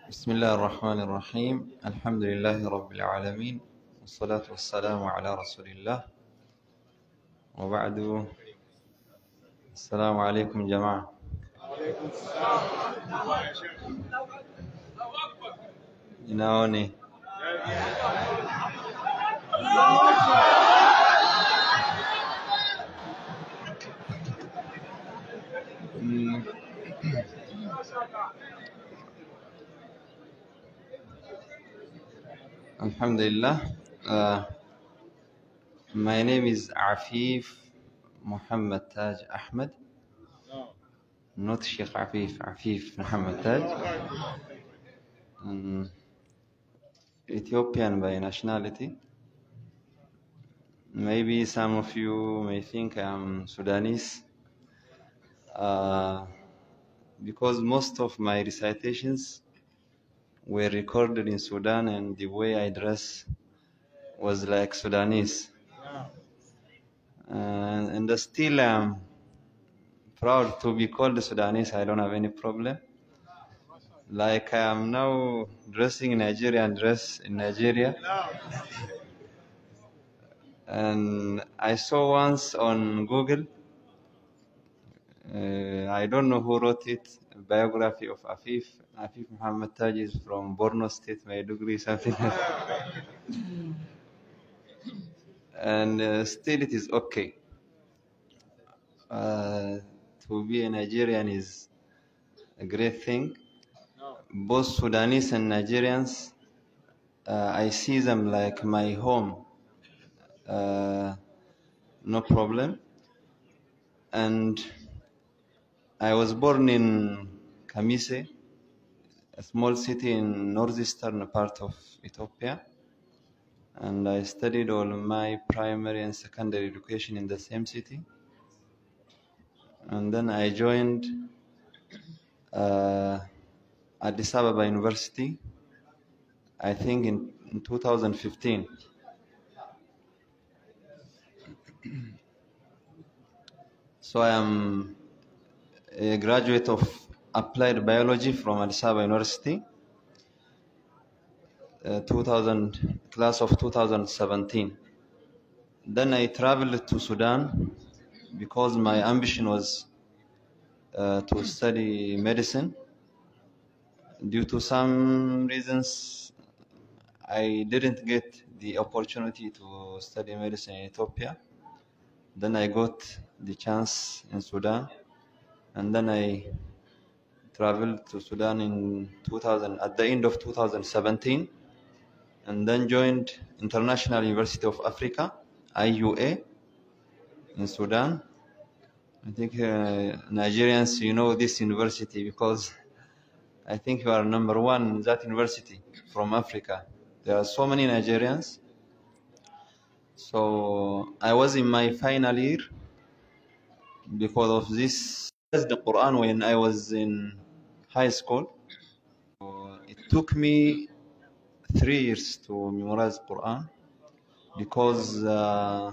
بسم الله الرحمن الرحيم الحمد لله رب العالمين والصلاة والسلام على رسول الله وبعد. السلام عليكم جماعة. Inaoni Alhamdulillah. My name is Afif Muhammad Taj Ahmed, not Sheik Afif. Afif Muhammad Taj. Ethiopian by nationality. Maybe some of you may think I'm Sudanese, because most of my recitations were recorded in Sudan, and the way I dress was like Sudanese. And still I'm proud to be called Sudanese. I don't have any problem. Like I am now dressing in Nigerian dress in Nigeria. And I saw once on Google, I don't know who wrote it, a biography of Afif. Afif Muhammad Taj is from Borno State, Maiduguri, something like that. And still it is okay. To be a Nigerian is a great thing. Both Sudanese and Nigerians, I see them like my home. No problem. And I was born in Kamise, a small city in northeastern part of Ethiopia. And I studied all my primary and secondary education in the same city. And then I joined Addis Ababa University, I think in 2015. So I am a graduate of applied biology from Addis Ababa University, 2000 class of 2017. Then I traveled to Sudan because my ambition was to study medicine. Due to some reasons, I didn't get the opportunity to study medicine in Ethiopia. Then I got the chance in Sudan, and then I traveled to Sudan in 2000 at the end of 2017, and then joined International University of Africa, IUA, in Sudan. I think Nigerians, you know this university because I think you are number one in that university from Africa. There are so many Nigerians. So I was in my final year because of this. The Quran when I was in high school. It took me 3 years to memorize Quran because I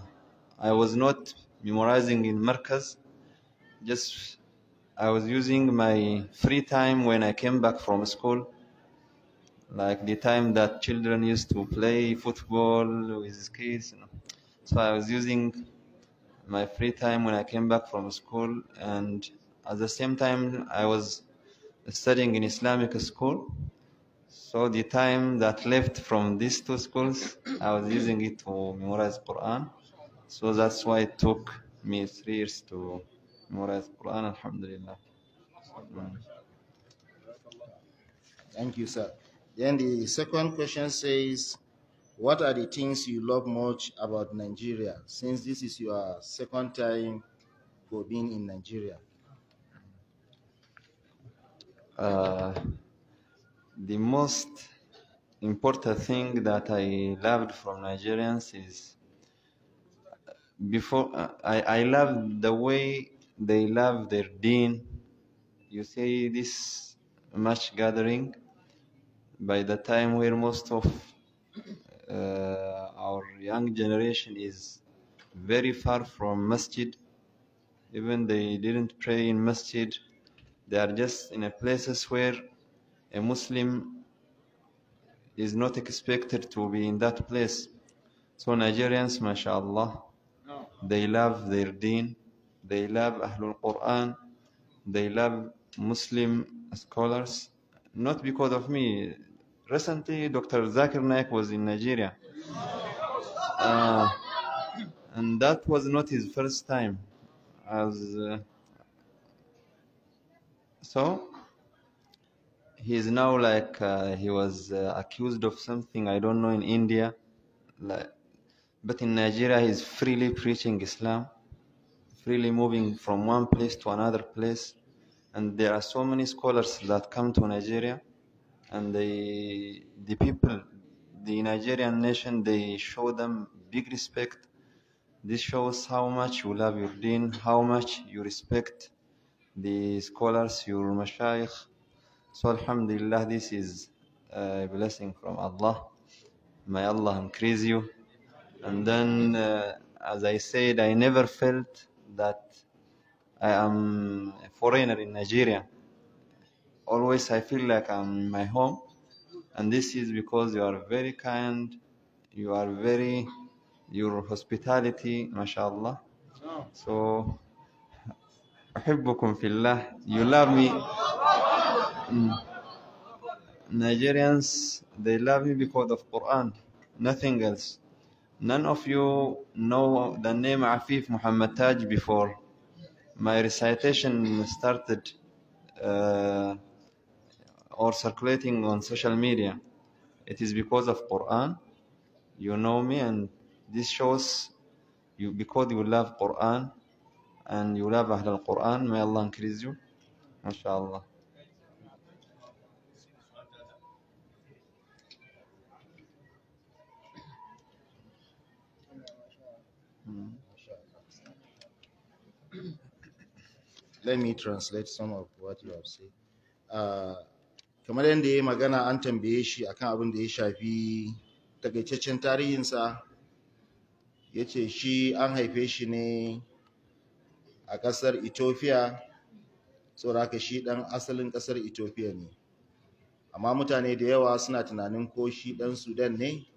was not memorizing in Markaz. Just I was using my free time when I came back from school, like the time that children used to play football with kids. So I was using my free time when I came back from school, and at the same time I was studying in Islamic school. So the time that left from these two schools, I was using it to memorize Quran. So that's why it took me 3 years to memorize Quran, alhamdulillah. Thank you, sir. Then the second question says, what are the things you love much about Nigeria, since this is your second time for being in Nigeria? The most important thing that I loved from Nigerians is I love the way they love their deen. You see this much gathering by the time where most of our young generation is very far from masjid. Even they didn't pray in masjid. They are just in a places where a Muslim is not expected to be in that place. So Nigerians, mashallah, they love their deen, they love Ahlul Quran, they love Muslim scholars, not because of me. Recently, Dr. Zakir Naik was in Nigeria, uh, and that was not his first time. As so, he is now like he was accused of something I don't know in India, like, but in Nigeria he's freely preaching Islam, freely moving from one place to another place, and there are so many scholars that come to Nigeria, and the people, the Nigerian nation, they show them big respect. This shows how much you love your deen, how much you respect the scholars, your mashayikh. So alhamdulillah, this is a blessing from Allah. May Allah increase you. And then, as I said, I never felt that I am a foreigner in Nigeria. Always I feel like I'm in my home. And this is because you are very kind, you are very, your hospitality, mashallah. So, أحبكم في الله. You love me. Nigerians, they love me because of Quran, nothing else. None of you know the name Afif Muhammad Taj before my recitation started or circulating on social media. It is because of Quran. You know me, and this shows you because you love Quran and you love Ahl al-Quran. May Allah increase you. MashaAllah. Let me translate some of what you have said. Kamar yadda ya yi magana an tambaye shi akan abin da ya shafi takaitaccen tarihinsa, ya ce shi an haife shi ne a ƙasar Ethiopia, saboda haka shi ɗan asalin ƙasar Ethiopia ne. Amma mutane da yawa suna tunanin ko shi ɗan Sudan ne,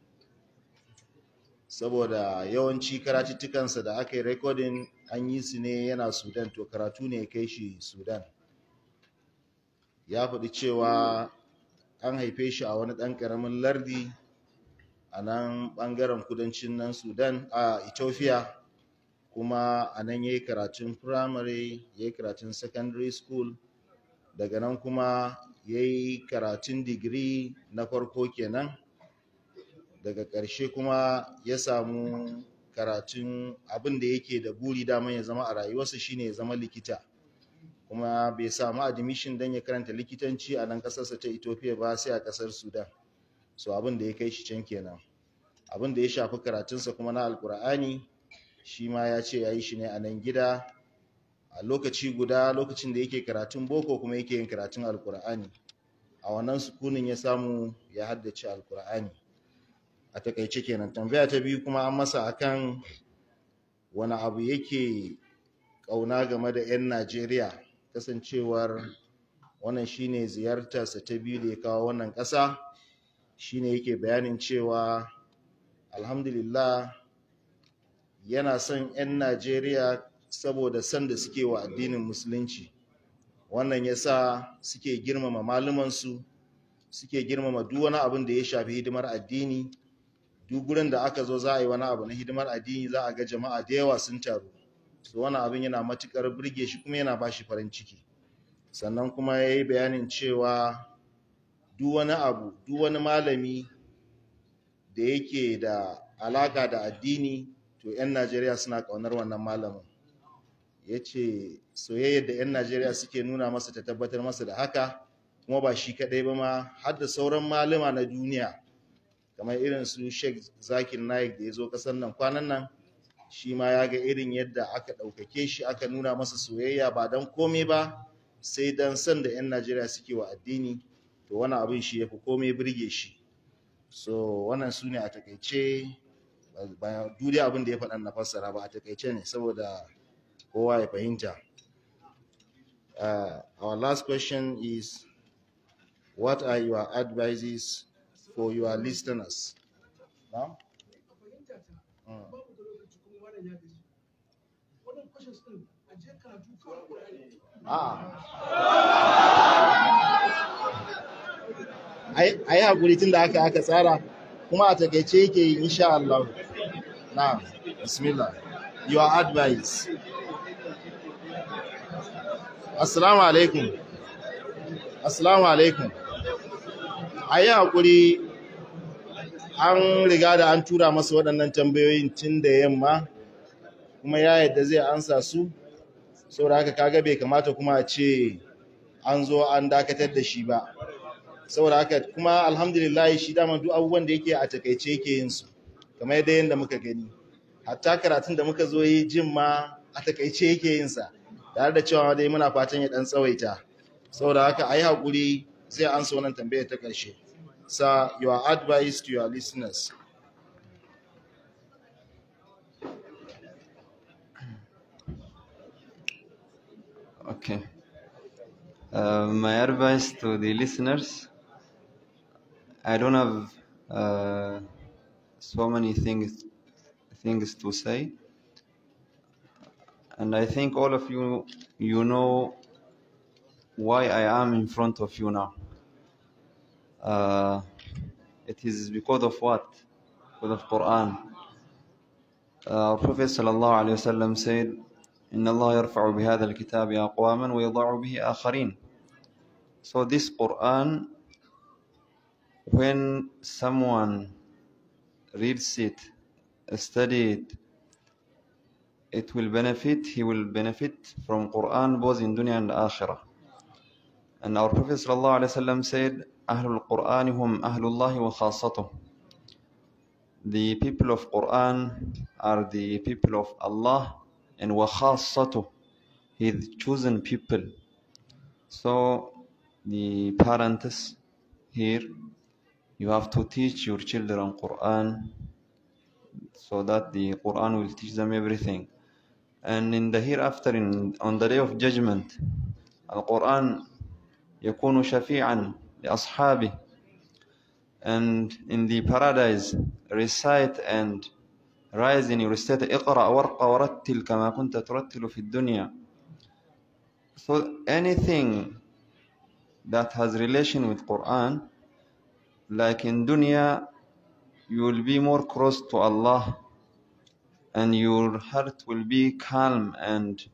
saboda yawanci karatuttukansa da aka yi rekodin an yi su ne yana Sudan, to karatu ne ya kai shi Sudan. Ya faɗi cewa an haife shi a wani ɗan ƙaramin lardi a nan ɓangaren kudancin nan Sudan a Ethiopia, kuma a nan ya yi karatun firamare, ya yi karatun secondary school, daga nan kuma ya yi karatun digiri na farko kenan, daga ƙarshe kuma ya samu karatun abin da yake da buri daman ya zama a rayuwarsa shine ya zama likita, kuma bai samu admission don ya karanta likitanci a nan ƙasarsa ta Ethiopia ba sai a ƙasar Sudan. So abin da ya kai shi can kenan. Abin da ya shafi karatunsa kuma na Alƙur'ani shi ma ya ce ya yi shi ne a nan gida a lokaci guda, lokacin da yake karatun boko kuma yake yin karatun Alƙur'ani. A wannan sukunin ya samu ya haddace Alƙur'ani. A takaice kenan. Tambaya ta biyu kuma an masa akan wani abu yake ƙauna game da 'yan Najeriya, kasancewar wannan shine ziyartarsa ta biyu da ya kawo wannan ƙasa. Shine yake bayanin cewa alhamdulillah yana son 'yan Najeriya saboda son da suke wa addinin musulunci. Wannan yasa suke girmama malumansu, suke girmama duk wani abin da ya shafi hidimar addini. Duk gurin da aka zo za a yi wani abu na hidimar addini za a ga jama'a da yawa sun taru. So wani abin yana matuƙar burge shi kuma yana ba shi farin ciki. Sannan kuma ya yi bayanin cewa duk wani abu, duk wani malami da yake da alaƙa da addini, to 'yan Najeriya suna ƙaunar wannan malamin. Ya ce soyayyar da 'yan Najeriya suke nuna masa ta tabbatar masa da haka, kuma ba shi kaɗai ba ma, har da sauran malama na duniya, kamar irin su Sheik Zakir Naik da ya zo ƙasar nan kwanan nan, shi ma ya ga irin yadda aka ɗaukake shi, aka nuna masa soyayya ba don komai ba, sai don son da 'yan Najeriya suke wa addini. To wani abin shi ya fi komai birge shi. So wannan su ne a takaice, ba duniya abin da ya faɗa na fassara ba, a takaice ne saboda kowa ya fahimta. Our last question is, what are your advices for your listeners. Now? Ai hakuri tun da aka tsara kuma a takaice yake yi insha Allah. Now, bismillah. Your advice. Assalamu alaikum. Assalamu alaikum. Ai hakuri an riga da an tura masa waɗannan tambayoyin tun da yamma kuma ya yadda zai ansa su, saboda haka kaga bai kamata kuma a ce an zo an dakatar da shi ba. Saboda haka kuma alhamdulillah shi dama duk abubuwan da yake a takaice yake yin su kamar yadda muka gani, hatta karatun da muka zo yi jin ma a takaice yake yin sa, tare da cewa dai muna fatan ya dan tsawaita. Saboda haka ayi hakuri zai ansa wannan tambayar ta ƙarshe. Sir, your advice to your listeners. Okay. My advice to the listeners, I don't have so many things to say, and I think all of you know why I am in front of you now. It is because of what? Because of Quran. Our Prophet sallallahu alaihi wasallam said, "Inna Allah yarfa'u bihadha al-kitabi aqwaman wa yadha'u bihi akharin." So this Quran, when someone reads it, study it, it will benefit. He will benefit from Quran both in dunya and akhirah. And our Prophet sallallahu alaihi wasallam said, "Ahlul Qur'ani hum ahlullahi wa khassatuh." The people of Quran are the people of Allah and wa khassatuh, His chosen people. So the parents here, you have to teach your children Quran so that the Quran will teach them everything. And in the hereafter, on the day of judgment, Al-Quran يكون شفيعا لأصحابه. And in the paradise, recite and rise in your state. اقرأ وارق ورتل كما كنت ترتل في الدنيا. So anything that has relation with Quran, like in dunya, you will be more close to Allah, and your heart will be calm, and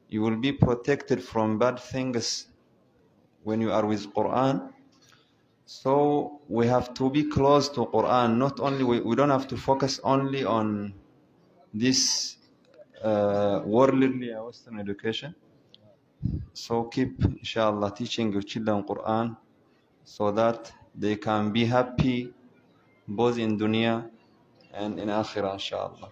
you will be protected from bad things when you are with Quran. So we have to be close to Quran. Not only we don't have to focus only on this worldly Western education. So keep, inshallah, teaching your children Quran so that they can be happy both in dunya and in akhirah, inshallah.